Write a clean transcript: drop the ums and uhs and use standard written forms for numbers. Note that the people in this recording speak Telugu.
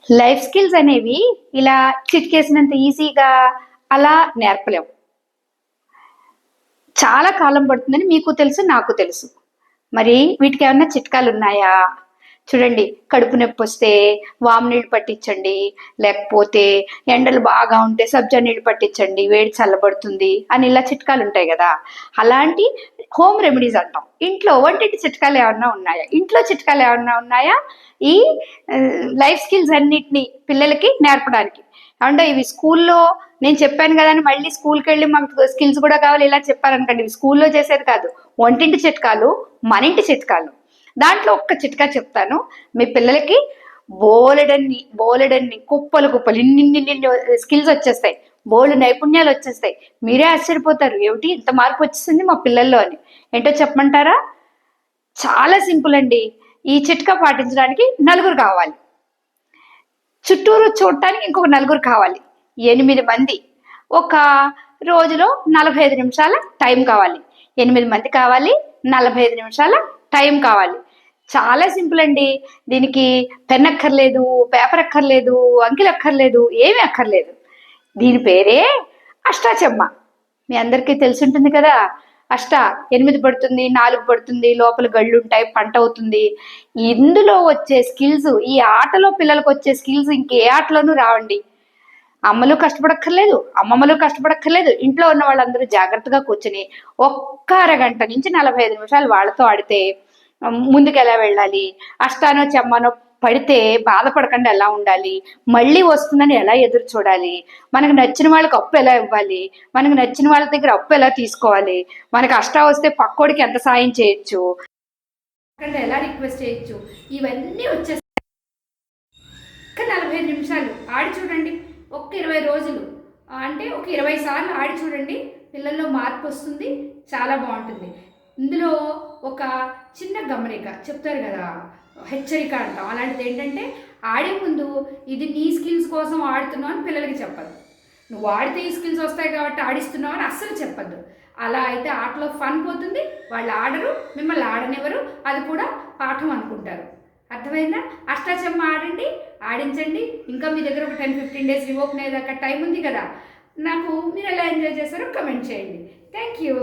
లైఫ్ స్కిల్స్ అనేవి ఇలా చిటికేసినంత ఈజీగా అలా నేర్పలేం. చాలా కాలం పడుతుందని మీకు తెలుసు, నాకు తెలుసు. మరి వీటికేమన్నా చిట్కాలున్నాయా? చూడండి, కడుపు నొప్పొస్తే వాము నీళ్ళు పట్టించండి, లేకపోతే ఎండలు బాగా ఉంటే సబ్జా నీళ్ళు పట్టించండి, వేడి చల్లబడుతుంది అని ఇలా చిట్కాలుంటాయి గదా! అలాంటి హోమ్ రెమెడీస్ అంటాం. ఇంట్లో వంటింటి చిట్కాలేమన్నా ఉన్నాయా? ఇంట్లో చిట్కాలేమన్నా ఉన్నాయా? ఈ లైఫ్ స్కిల్స్ అన్నిటిని పిల్లలకి నేర్పడానికి. ఏవంటే ఇవి స్కూల్లో నేను చెప్పాను కదా అని మళ్ళీ స్కూల్‌కెళ్ళి మాకు స్కిల్స్ కూడా కావాలి ఇలా చెప్పారనుకోండి. ఇవి స్కూల్లో చేసేది కాదు. వంటింటి చిట్కాలు, మనింటి చిట్కాలు. దాంట్లో ఒక్క చిట్కా చెప్తాను. మీ పిల్లలకి బోలెడన్ని కుప్పలు కుప్పలు ఇన్నిన్ని స్కిల్స్ వచ్చేస్తాయి. బోలెడు నైపుణ్యాలు వచ్చేస్తాయి. మీరే ఆశ్చర్యపోతారు. ఏమిటి ఇంత మార్పు వచ్చేసింది మా పిల్లల్లో అని. ఏంటో చెప్పమంటారా? చాలా సింపుల్ అండి. ఈ చిట్కా పాటించడానికి నలుగురు కావాలి. చుట్టూరు చూడటానికి ఇంకొక నలుగురు కావాలి. 8 మంది. ఒక రోజులో 45 నిమిషాల టైం కావాలి. 8 మంది కావాలి, 45 నిమిషాల టైం కావాలి. చాలా సింపుల్ అండి. దీనికి పెన్ అక్కర్లేదు, పేపర్ అక్కర్లేదు, అంకెలు అక్కర్లేదు, ఏమీ అక్కర్లేదు. దీని పేరే అష్టాచెమ్మ. మీ అందరికీ తెలిసుంటుంది కదా! 8 పడుతుంది, 4 పడుతుంది, లోపల గళ్ళుంటాయి, పంట అవుతుంది. ఇందులో వచ్చే స్కిల్స్, ఈ ఆటలో పిల్లలకు వచ్చే స్కిల్స్ ఇంకే ఆటలోనూ రావండి. అమ్మలు కష్టపడక్కర్లేదు, అమ్మమ్మలు కష్టపడక్కర్లేదు. ఇంట్లో ఉన్న వాళ్ళందరూ జాగ్రత్తగా కూర్చుని ఒక్క అరగంట నుంచి 45 నిమిషాలు వాళ్ళతో ఆడితే ముందుకెలా వెళ్ళాలి, అష్టానో చెమ్మానో పడితే బాధపడకుండా ఎలా ఉండాలి, మళ్ళీ వస్తుందని ఎలా ఎదురు చూడాలి, మనకు నచ్చిన వాళ్ళకి అప్పు ఎలా ఇవ్వాలి, మనకు నచ్చిన వాళ్ళ దగ్గర అప్పు ఎలా తీసుకోవాలి, మనకు అష్టా వస్తే పక్కోడికి ఎంత సాయం చేయొచ్చు, ఎలా రిక్వెస్ట్ చేయొచ్చు, ఇవన్నీ వచ్చేస్తాయి. 45 నిమిషాలు ఆడి చూడండి. ఒక్క 20 రోజులు అంటే ఒక 20 సార్లు ఆడి చూడండి. పిల్లల్లో మార్పు వస్తుంది, చాలా బాగుంటుంది. ఇందులో ఒక చిన్న గమనిక చెప్తారు కదా, హెచ్చరిక అంటాం. అలాంటిది ఏంటంటే ఆడే ముందు ఇది నీ స్కిల్స్ కోసం ఆడుతున్నావు అని పిల్లలకి చెప్పదు. నువ్వు ఆడితే ఈ స్కిల్స్ వస్తాయి కాబట్టి ఆడిస్తున్నావు అని అస్సలు చెప్పద్దు. అలా అయితే ఆటలో ఫన్ పోతుంది, వాళ్ళు ఆడరు, మిమ్మల్ని ఆడనివ్వరు, అది కూడా పాఠం అనుకుంటారు. అర్థమైందా? అష్టాచెమ్మ ఆడండి, ఆడించండి. ఇంకా మీ దగ్గర ఒక 10-15 డేస్ రివోక్ అయ్యేదాకా టైం ఉంది కదా. నాకు మీరు ఎలా ఎంజాయ్ చేశారో కమెంట్ చేయండి. Thank you.